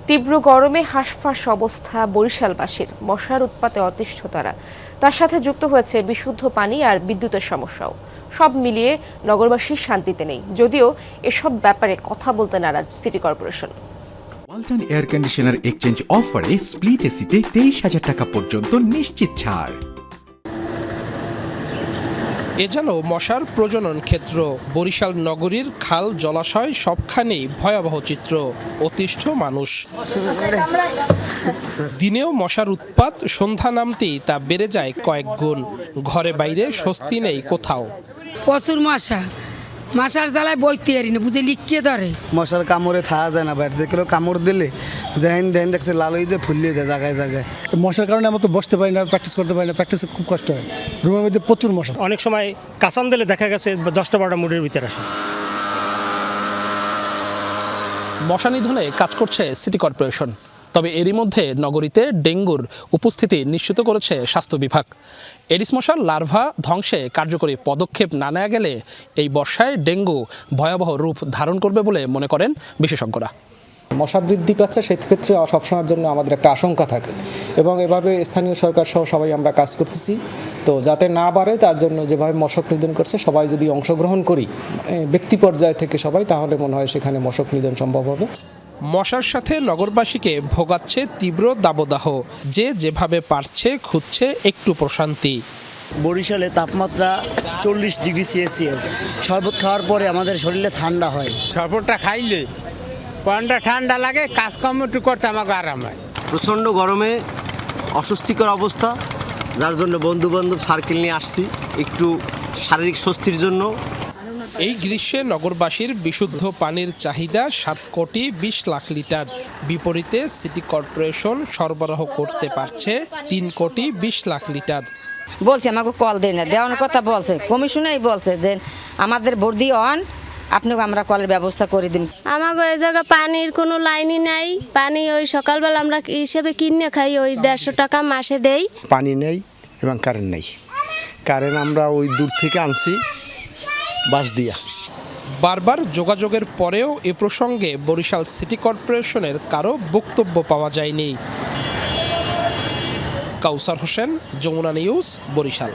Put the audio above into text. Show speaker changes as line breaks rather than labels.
তীব্র গরমে হাঁসফাঁস অবস্থা বরিশালবাসীর। মশার উৎপাতে অতিষ্ঠ তারা। তার সাথে যুক্ত হয়েছে বিশুদ্ধ পানি আর বিদ্যুতের সমস্যাও। সব মিলিয়ে নগরবাসী শান্তিতে নেই, যদিও এসব ব্যাপারে কথা বলতে নারাজ city corporation.
Walton air conditioner exchange অফারে স্প্লিট এসিতে 23,000 টাকা পর্যন্ত নিশ্চিত ছাড়।
এ যেন মশার প্রজনন ক্ষেত্র। বরিশাল নগরীর খাল জলাশয় সবখানেই ভয়াবহ চিত্র, অতিষ্ঠ মানুষ। দিনেও মশার উৎপাত, সন্ধ্যা নামতেই তা বেড়ে যায় কয়েক গুণ। ঘরে বাইরে স্বস্তি নেই কোথাও।
প্রচুর মশার জ্বালায় বইতে পারি না, বুঝে লিখিয়ে ধরে।
মশার কামড়ে থাকা যায় না, বাইরে যে কেউ কামড় দিলে যেন দেখছে লাল হয়ে যে ফুলিয়ে যায় জায়গায় জায়গায়।
মশার কারণে আমরা তো বসতে পারি না, প্র্যাকটিস করতে পারি না, প্র্যাকটিসে খুব কষ্ট হয়। রুমের মধ্যে প্রচুর মশা।
অনেক সময় কাঁচান দিলে দেখা গেছে 10-12টা মুডের ভিতরে আসে।
মশা নিধনে কাজ করছে সিটি কর্পোরেশন, তবে এরই মধ্যে নগরীতে ডেঙ্গুর উপস্থিতি নিশ্চিত করেছে স্বাস্থ্য বিভাগ। এডিস মশার লার্ভা ধ্বংসে কার্যকরী পদক্ষেপ না নেওয়া গেলে এই বর্ষায় ডেঙ্গু ভয়াবহ রূপ ধারণ করবে বলে মনে করেন বিশেষজ্ঞরা।
মশা বৃদ্ধি পাচ্ছে, সেক্ষেত্রে সবসময়ের জন্য আমাদের একটা আশঙ্কা থাকে এবং এভাবে স্থানীয় সরকার সহ সবাই আমরা কাজ করতেছি। তো যাতে না বাড়ে তার জন্য যেভাবে মশক নিধন করছে সবাই যদি অংশগ্রহণ করি ব্যক্তি পর্যায় থেকে সবাই, তাহলে মনে হয় সেখানে মশক নিধন সম্ভব হবে।
মশার সাথে নগরবাসীকে ভোগাচ্ছে তীব্র দাবদাহ। যে যেভাবে পারছে খুঁজছে একটু প্রশান্তি।
বরিশালে তাপমাত্রা 40 ডিগ্রি সেলসিয়াস। শরবত খাওয়ার পরে আমাদের শরীরে ঠান্ডা হয়।
শরবতটা খাইলে পানটা ঠান্ডা লাগে, কাজকর্ম একটু করতে আমাকে আরাম হয়।
প্রচণ্ড গরমে অস্বস্তিকর অবস্থা, যার জন্য বন্ধু বান্ধব সার্কেল নিয়ে আসছি একটু শারীরিক স্বস্তির জন্য।
এই গ্রীষ্মে নগরবাসীর বিশুদ্ধ পানির চাহিদা 7,20,00,000 লিটার। বিপরীতে সিটি কর্পোরেশন সরবরাহ করতে পারছে 3,20,00,000 লিটার।
বলছে আমাকে কল দেয় না, দেওয়ানোর কথা বলছে, কমিশনাই বলছে যে আমাদের ভোট দিয়ে আপনাকে আমরা কলের ব্যবস্থা করে দিন।
আমাকে এই জায়গায় পানির কোনো লাইনই নাই। পানি ওই সকালবেলা আমরা হিসেবে কিনে খাই, ওই 150 টাকা মাসে দেই।
পানি নেই এবং কারেন্ট নেই। কারেন্ট আমরা ওই দূর থেকে আনছি বাস দিয়া।
বারবার যোগাযোগের পরেও এ প্রসঙ্গে বরিশাল সিটি কর্পোরেশনের কারো বক্তব্য পাওয়া যায়নি। কাউসার হোসেন, যমুনা নিউজ, বরিশাল।